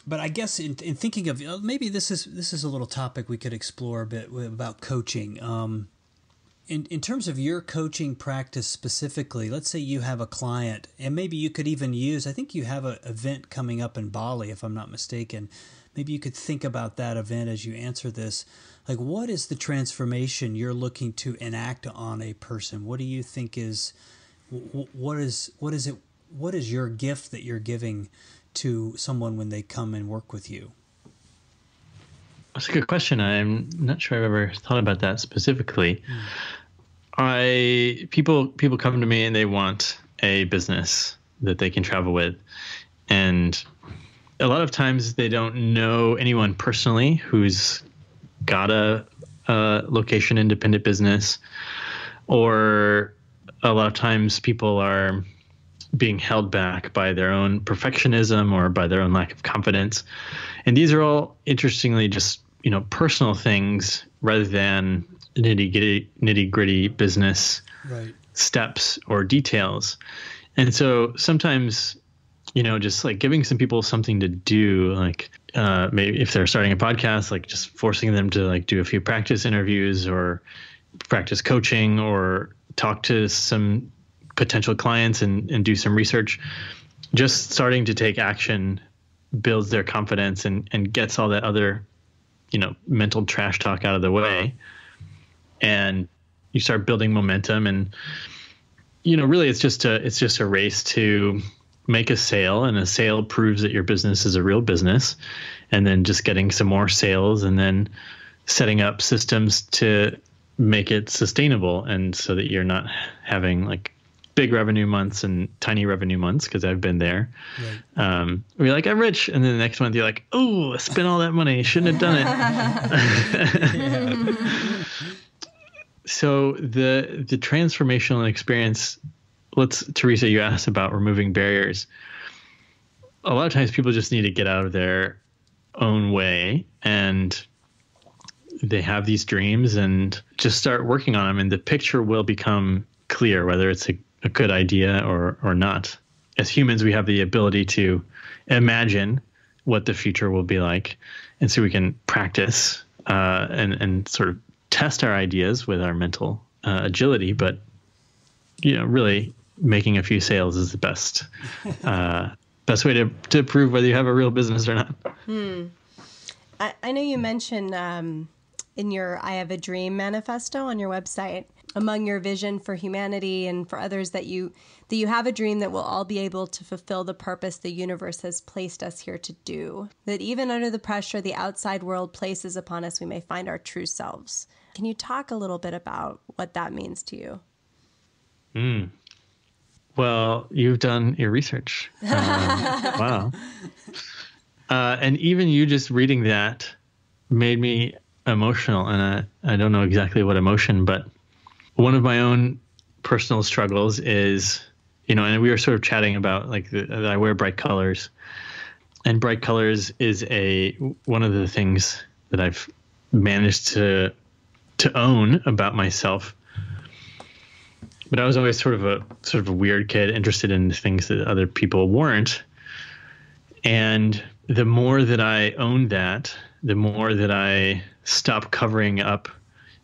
S2: But I guess in thinking of, maybe this is a little topic we could explore a bit about coaching. In terms of your coaching practice specifically, let's say you have a client, and maybe you could even use, I think you have an event coming up in Bali, if I'm not mistaken. Maybe you could think about that event as you answer this. Like, what is the transformation you're looking to enact on a person? What do you think is, what is your gift that you're giving to someone when they come and work with you?
S1: That's a good question. I'm not sure I've ever thought about that specifically. People come to me and they want a business that they can travel with. And a lot of times they don't know anyone personally who's got a location independent business, or a lot of times people are being held back by their own perfectionism or by their own lack of confidence. And these are all, interestingly, just, personal things rather than nitty gritty business steps or details. And so sometimes, just like giving some people something to do, like maybe if they're starting a podcast, like just forcing them to like do a few practice interviews or practice coaching or talk to some potential clients and do some research. Just starting to take action builds their confidence and gets all that other, mental trash talk out of the way. And you start building momentum, and, really it's just a race to make a sale, and a sale proves that your business is a real business, and then just getting some more sales and then setting up systems to make it sustainable, and so that you're not having like big revenue months and tiny revenue months, because I've been there. Right. You're like, I'm rich, and then the next month you're like, oh, I spent all that money, shouldn't have done it. So the transformational experience, Teresa, you asked about removing barriers. A lot of times people just need to get out of their own way, and they have these dreams and just start working on them, and the picture will become clear, whether it's a good idea or not. As humans, we have the ability to imagine what the future will be like, and so we can practice and sort of test our ideas with our mental agility. But really making a few sales is the best way to prove whether you have a real business or not.
S4: I know you mentioned in your I Have a Dream manifesto on your website, among your vision for humanity and for others, that you have a dream that we'll all be able to fulfill the purpose the universe has placed us here to do, that even under the pressure the outside world places upon us, we may find our true selves. Can you talk a little bit about what that means to you?
S1: Well, you've done your research. Wow. And even you just reading that made me emotional, and I don't know exactly what emotion, but one of my own personal struggles is, and we were sort of chatting about like that I wear bright colors, and bright colors is one of the things that I've managed to own about myself. But I was always sort of a weird kid, interested in things that other people weren't. And the more that I owned that, the more that I stop covering up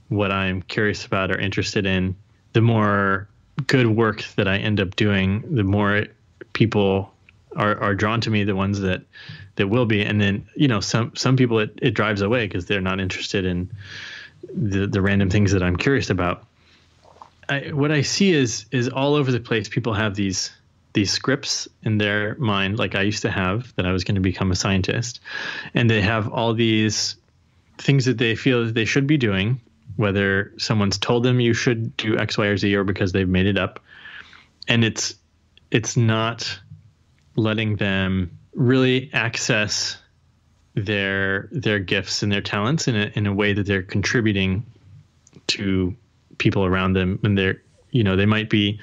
S1: what I'm curious about or interested in, the more good work that I end up doing, the more people are drawn to me, the ones that will be. And then, some people it drives away because they're not interested in the random things that I'm curious about. What I see is all over the place, people have these scripts in their mind, like I used to have, that I was going to become a scientist. And they have all these things that they feel that they should be doing, whether someone's told them you should do X, Y, or Z, or because they've made it up. And it's not letting them really access their gifts and their talents in a way that they're contributing to people around them. And they might be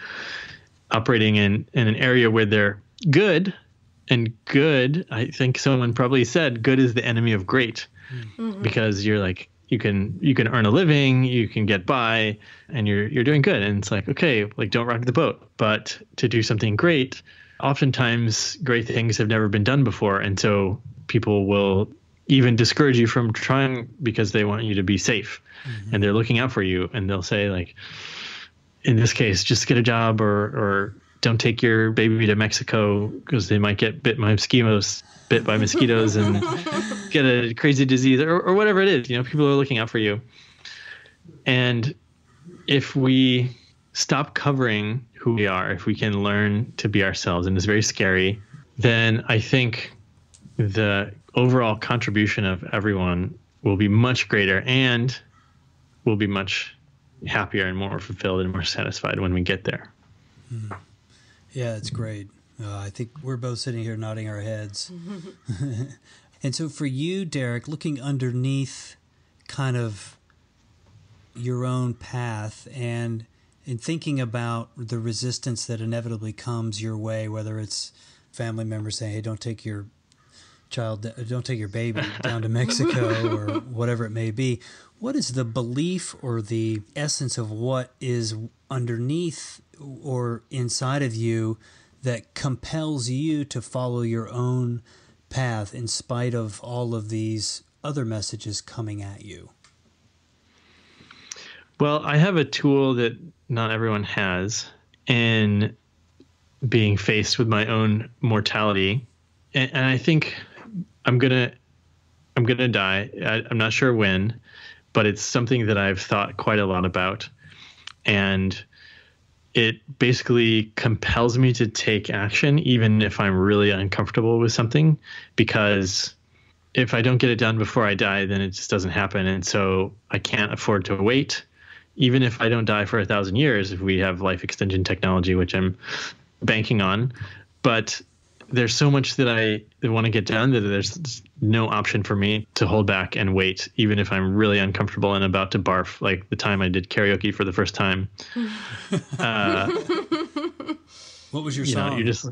S1: operating in an area where they're good, and good, I think someone probably said, good is the enemy of great. Mm-hmm. Because you're like, you can earn a living, you can get by, and you're doing good. And it's like, okay, like don't rock the boat. But to do something great, oftentimes great things have never been done before. And so people will even discourage you from trying because they want you to be safe. Mm-hmm. And they're looking out for you. And they'll say, like, in this case, just get a job, or don't take your baby to Mexico because they might get bit by mosquitoes and get a crazy disease or whatever it is. People are looking out for you. And if we stop covering who we are, if we can learn to be ourselves, and it's very scary, then I think the overall contribution of everyone will be much greater, and we'll be much happier and more fulfilled and more satisfied when we get there.
S2: Yeah, it's great. I think we're both sitting here nodding our heads. And so for you, Derek, looking underneath kind of your own path and thinking about the resistance that inevitably comes your way, whether it's family members saying, hey, don't take your baby down to Mexico or whatever it may be. What is the belief or the essence of what is underneath or inside of you that compels you to follow your own path in spite of all of these other messages coming at you?
S1: Well, I have a tool that not everyone has in being faced with my own mortality. And I think I'm gonna die. I'm not sure when, but it's something that I've thought quite a lot about. And it basically compels me to take action, even if I'm really uncomfortable with something, because if I don't get it done before I die, then it just doesn't happen. And so I can't afford to wait. Even if I don't die for 1,000 years, if we have life extension technology, which I'm banking on, but there's so much that I want to get done that there's no option for me to hold back and wait, even if I'm really uncomfortable and about to barf, like the time I did karaoke for the first time.
S2: What was your song?
S1: You just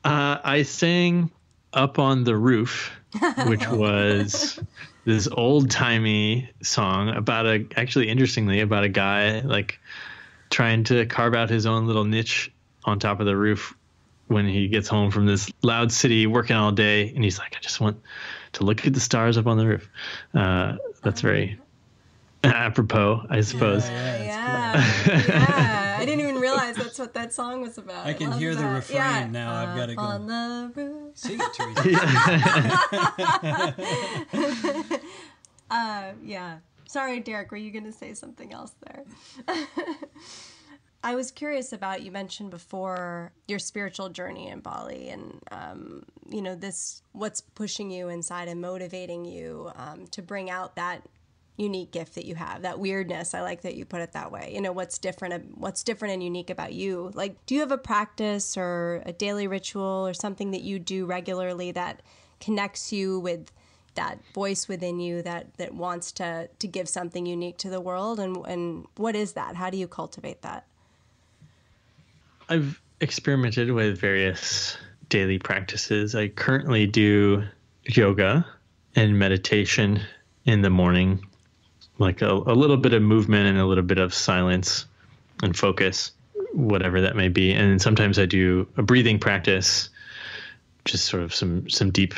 S1: I sang Up on the Roof, which was this old-timey song about interestingly, about a guy like trying to carve out his own little niche on top of the roof when he gets home from this loud city working all day, and he's like, I just want to look at the stars up on the roof. That's very apropos, I suppose.
S4: Yeah. I didn't even realize that's what that song was about.
S2: I can hear the refrain now. I've got to go.
S4: On the roof.
S2: Sing it, Teresa.
S4: Yeah. Sorry, Derek, were you going to say something else there? I was curious about, you mentioned before your spiritual journey in Bali and, what's pushing you inside and motivating you to bring out that unique gift that you have, that weirdness. I like that you put it that way. What's different and unique about you? Like, do you have a practice or a daily ritual or something that you do regularly that connects you with that voice within you that wants to give something unique to the world? And what is that? How do you cultivate that?
S1: I've experimented with various daily practices. I currently do yoga and meditation in the morning, like a little bit of movement and a little bit of silence and focus, whatever that may be. And sometimes I do a breathing practice, just sort of some deep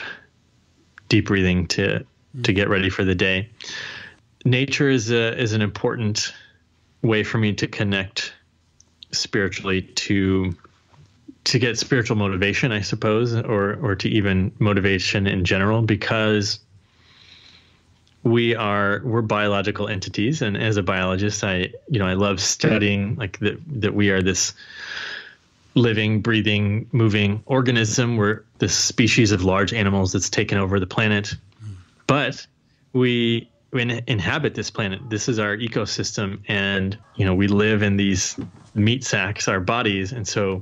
S1: breathing to get ready for the day. Nature is an important way for me to connect spiritually, to get spiritual motivation, I suppose, or to even motivation in general, because we're biological entities, and as a biologist, I love studying like that we are this living, breathing, moving organism. We're this species of large animals that's taken over the planet, but we inhabit this planet. This is our ecosystem, and we live in these meat sacks, our bodies, and so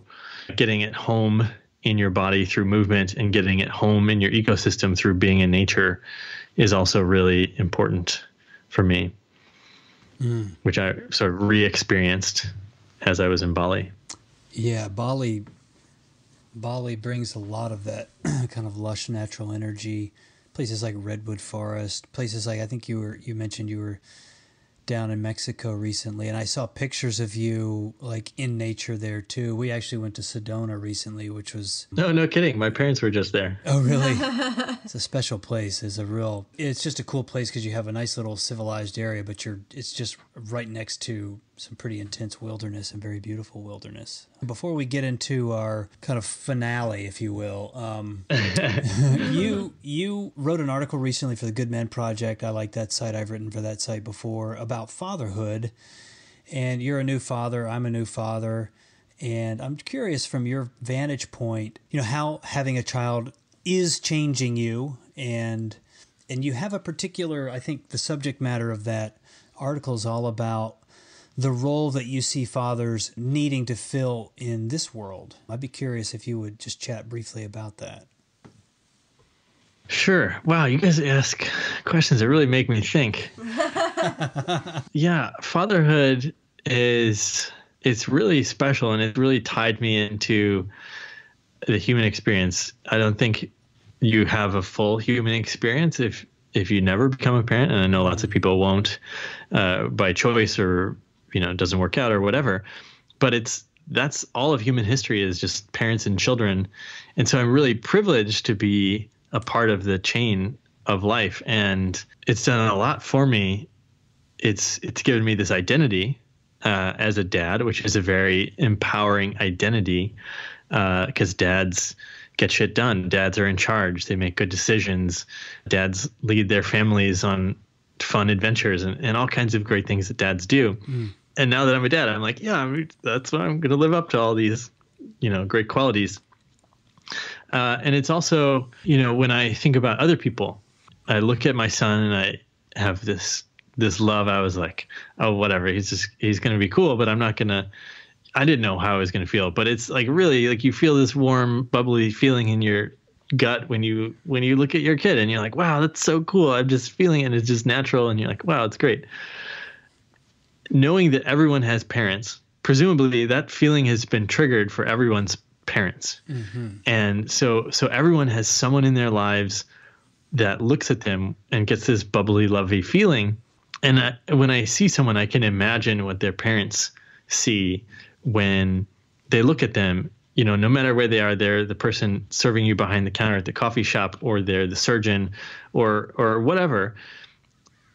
S1: getting it home in your body through movement and getting it home in your ecosystem through being in nature is also really important for me, which I sort of re-experienced as I was in Bali.
S2: Yeah, Bali brings a lot of that kind of lush natural energy. Places like Redwood Forest, places like, I think you mentioned you were down in Mexico recently, and I saw pictures of you like in nature there too. We actually went to Sedona recently, which was...
S1: No kidding. My parents were just there.
S2: Oh, really? It's a special place. It's just a cool place because you have a nice little civilized area, but it's just right next to some pretty intense wilderness and very beautiful wilderness. Before we get into our kind of finale, if you will, you wrote an article recently for the Good Men Project. I like that site. I've written for that site before about fatherhood. And you're a new father. I'm a new father. And I'm curious from your vantage point, how having a child is changing you. And you have a particular, I think the subject matter of that article is all about the role that you see fathers needing to fill in this world. I'd be curious if you would just chat briefly about that.
S1: Sure. Wow, you guys ask questions that really make me think. Yeah, fatherhood it's really special, and it really tied me into the human experience. I don't think you have a full human experience if you never become a parent, and I know lots of people won't by choice or it doesn't work out or whatever, but that's all of human history is just parents and children. And so I'm really privileged to be a part of the chain of life, and it's done a lot for me. It's given me this identity as a dad, which is a very empowering identity, because dads get shit done. Dads are in charge. They make good decisions. Dads lead their families on fun adventures and all kinds of great things that dads do. And now that I'm a dad, I'm like, yeah, that's why I'm going to live up to all these, great qualities. And it's also, when I think about other people, I look at my son and I have this love. I was like, oh, whatever. He's going to be cool, but I didn't know how I was going to feel, but it's like really like you feel this warm, bubbly feeling in your gut when you look at your kid and you're like, wow, that's so cool. I'm just feeling it. And it's just natural. And you're like, wow, it's great. Knowing that everyone has parents, presumably that feeling has been triggered for everyone's parents. Mm-hmm. And so everyone has someone in their lives that looks at them and gets this bubbly, lovey feeling. And when I see someone, I can imagine what their parents see when they look at them. No matter where they are, they're the person serving you behind the counter at the coffee shop, or they're the surgeon or whatever.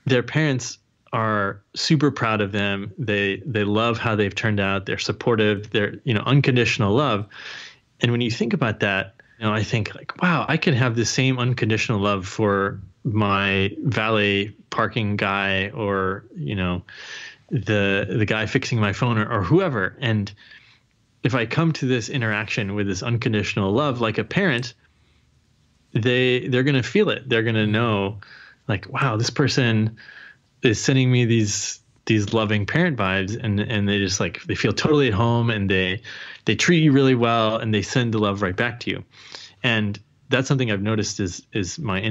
S1: Their parents are super proud of them. They love how they've turned out. They're supportive. They're, unconditional love. And when you think about that, I think like, wow, I could have the same unconditional love for my valet parking guy, or, the guy fixing my phone, or whoever. And if I come to this interaction with this unconditional love, like a parent, they're going to feel it. They're going to know like, wow, this person is sending me these loving parent vibes, and they just like, they feel totally at home, and they treat you really well, and they send the love right back to you. And that's something I've noticed is my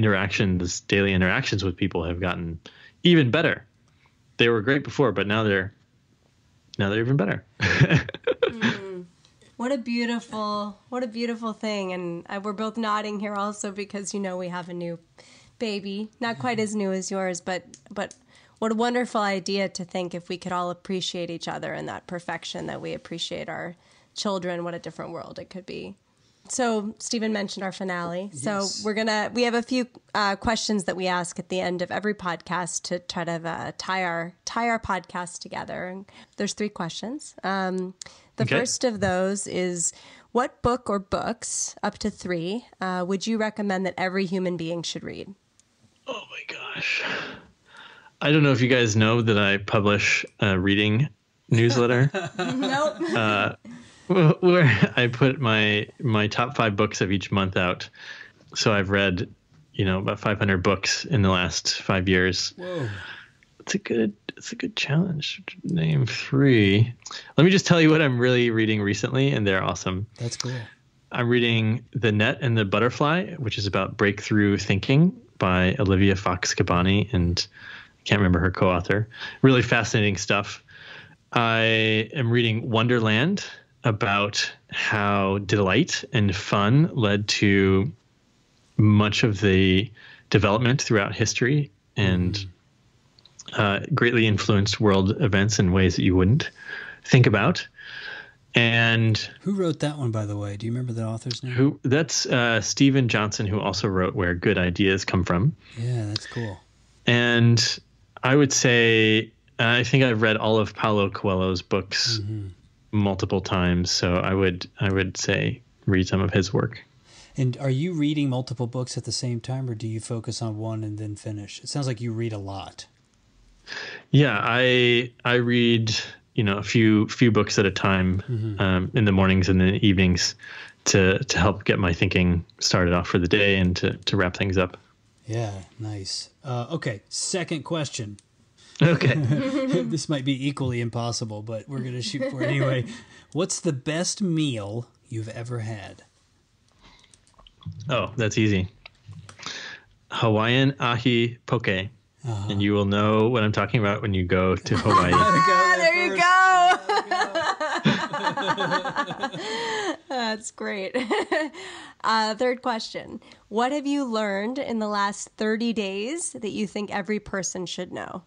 S1: daily interactions with people have gotten even better. They were great before, but now they're even better.
S4: What a beautiful thing. And we're both nodding here also because, we have a new baby, not quite as new as yours, but what a wonderful idea to think if we could all appreciate each other in that perfection that we appreciate our children, what a different world it could be. So Stephen mentioned our finale. Yes. So we have a few questions that we ask at the end of every podcast to try to tie our podcast together. There's 3 questions. The first of those is, what book or books, up to 3, would you recommend that every human being should read?
S1: Oh my gosh. I don't know if you guys know that I publish a reading newsletter.
S4: Nope.
S1: Where I put my top 5 books of each month out. So I've read, about 500 books in the last 5 years. Whoa. It's a good challenge. Name 3. Let me just tell you what I'm really reading recently, and they're awesome.
S2: That's cool.
S1: I'm reading The Net and the Butterfly, which is about breakthrough thinking by Olivia Fox-Cabani, and I can't remember her co-author. Really fascinating stuff. I am reading Wonderland, about how delight and fun led to much of the development throughout history, and greatly influenced world events in ways that you wouldn't think about. And
S2: who wrote that one, by the way? Do you remember the author's name?
S1: That's Stephen Johnson, who also wrote Where Good Ideas Come From.
S2: Yeah, that's cool.
S1: And I would say, I think I've read all of Paulo Coelho's books multiple times, so I would say read some of his work.
S2: And are you reading multiple books at the same time, or do you focus on one and then finish? It sounds like you read a lot.
S1: Yeah, I read a few books at a time in the mornings and the evenings to help get my thinking started off for the day and to wrap things up.
S2: Yeah, nice. Okay, second question.
S1: Okay.
S2: This might be equally impossible, but we're going to shoot for it anyway. What's the best meal you've ever had?
S1: Oh, that's easy. Hawaiian ahi poke. And you will know what I'm talking about when you go to Hawaii.
S4: There you go. That's great. Third question. What have you learned in the last 30 days that you think every person should know?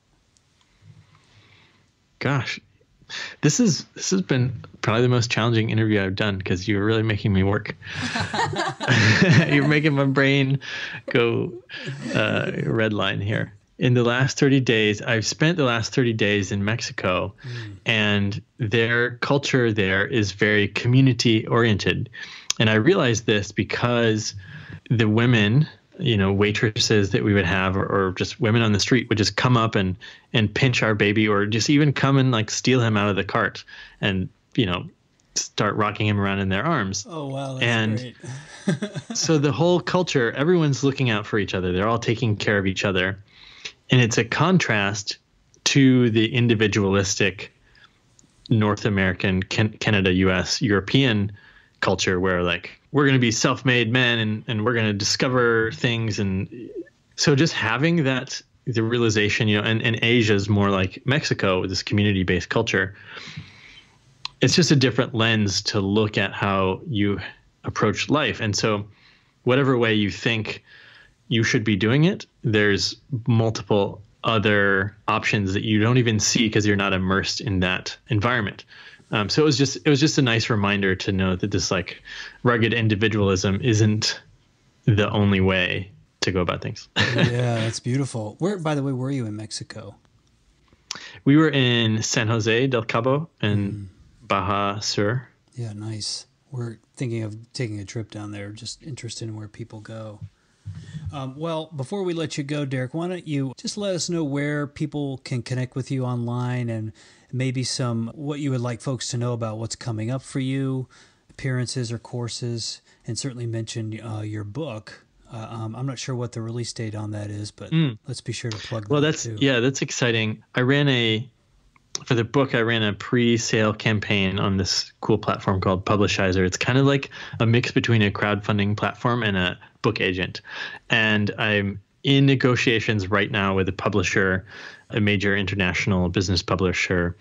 S1: Gosh, this has been probably the most challenging interview I've done, because you're really making me work. You're making my brain go red line here. In the last 30 days, I've spent the last 30 days in Mexico, and their culture there is very community oriented. And I realized this because the women waitresses that we would have, or just women on the street would just come up and pinch our baby, or just even come and like steal him out of the cart and, start rocking him around in their arms.
S2: Oh, wow. That's great.
S1: So the whole culture, everyone's looking out for each other. They're all taking care of each other. And it's a contrast to the individualistic North American, Canada, US, European culture where like we're going to be self-made men and we're going to discover things. And so just having the realization, and Asia is more like Mexico with this community-based culture. It's just a different lens to look at how you approach life. And so whatever way you think you should be doing it, there's multiple other options that you don't even see because you're not immersed in that environment. So it was just a nice reminder to know that this like rugged individualism isn't the only way to go about things.
S2: Yeah, that's beautiful. By the way, were you in Mexico?
S1: We were in San Jose del Cabo and Baja Sur.
S2: Yeah, nice. We're thinking of taking a trip down there, just interested in where people go. Well, before we let you go, Derek, why don't you just let us know where people can connect with you online and maybe what you would like folks to know about what's coming up for you, appearances or courses, and certainly mention your book. I'm not sure what the release date on that is, but let's be sure to plug that too.
S1: That's exciting. For the book, I ran a pre-sale campaign on this cool platform called Publishizer. It's kind of like a mix between a crowdfunding platform and a book agent. And I'm in negotiations right now with a publisher, a major international business publisher.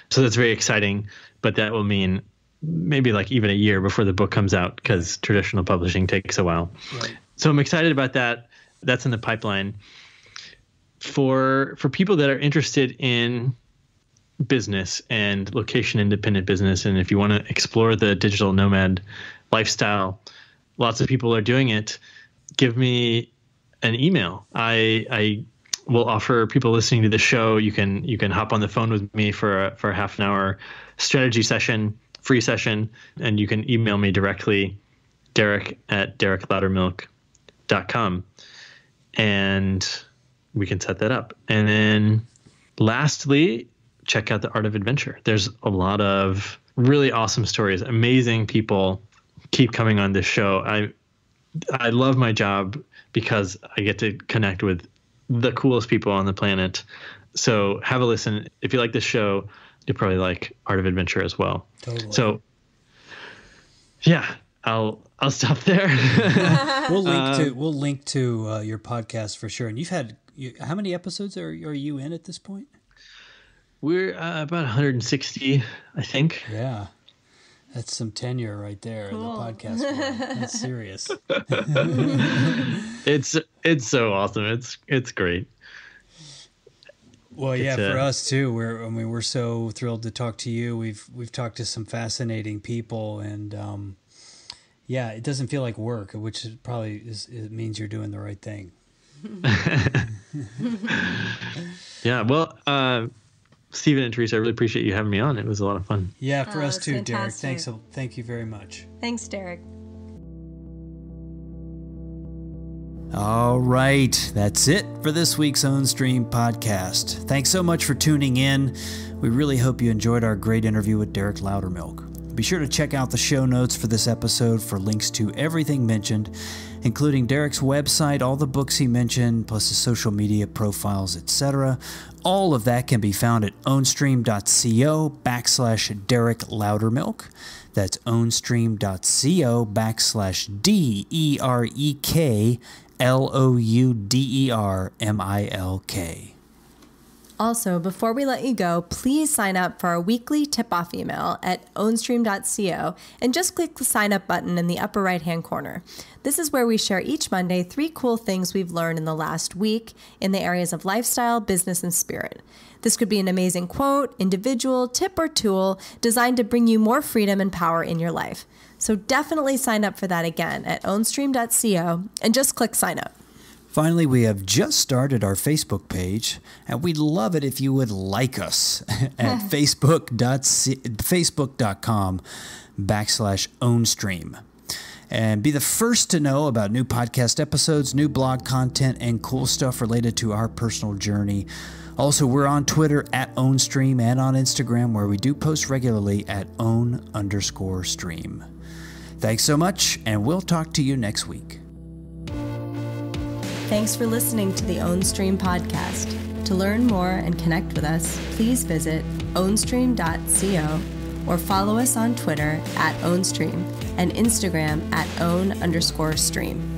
S1: So that's very exciting, but that will mean maybe like even a year before the book comes out because traditional publishing takes a while. Right. So I'm excited about that. That's in the pipeline. For people that are interested in business and location independent business, and if you want to explore the digital nomad lifestyle, lots of people are doing it. Give me an email. I will offer people listening to the show, you can hop on the phone with me for a half an hour strategy session, free session, and you can email me directly, Derek@DerekLoudermilk.com, and we can set that up. And then lastly, check out The Art of Adventure. There's a lot of really awesome stories. Amazing people keep coming on this show. I love my job because I get to connect with the coolest people on the planet. So have a listen. If you like this show, you'll probably like Art of Adventure as well. Totally. So yeah, I'll stop there.
S2: We'll link to your podcast for sure. And how many episodes are you in at this point?
S1: We're about 160, I think.
S2: Yeah. That's some tenure right there in the podcast world. That's serious.
S1: It's so awesome. It's great.
S2: Well, yeah, for us too. We're so thrilled to talk to you. We've talked to some fascinating people, and yeah, it doesn't feel like work, which it means you're doing the right thing.
S1: Yeah. Well, Stephen and Teresa, I really appreciate you having me on. It was a lot of fun.
S2: Yeah, for us too, fantastic. Derek. Thank you very much.
S4: Thanks, Derek.
S2: All right, that's it for this week's Ownstream podcast. Thanks so much for tuning in. We really hope you enjoyed our great interview with Derek Loudermilk. Be sure to check out the show notes for this episode for links to everything mentioned, including Derek's website, all the books he mentioned, plus his social media profiles, etc. All of that can be found at ownstream.co/Derek Loudermilk. That's ownstream.co/DEREKLOUDERMILK.
S3: Also, before we let you go, please sign up for our weekly tip-off email at ownstream.co and just click the sign up button in the upper right-hand corner. This is where we share each Monday 3 cool things we've learned in the last week in the areas of lifestyle, business, and spirit. This could be an amazing quote, individual, tip, or tool designed to bring you more freedom and power in your life. So definitely sign up for that again at ownstream.co and just click sign up.
S2: Finally, we have just started our Facebook page, and we'd love it if you would like us at facebook.com/Ownstream. and be the first to know about new podcast episodes, new blog content, and cool stuff related to our personal journey. Also, we're on Twitter at Ownstream and on Instagram, where we do post regularly at own_stream. Thanks so much, and we'll talk to you next week.
S3: Thanks for listening to the Ownstream podcast. To learn more and connect with us, please visit ownstream.co or follow us on Twitter at Ownstream and Instagram at own_stream.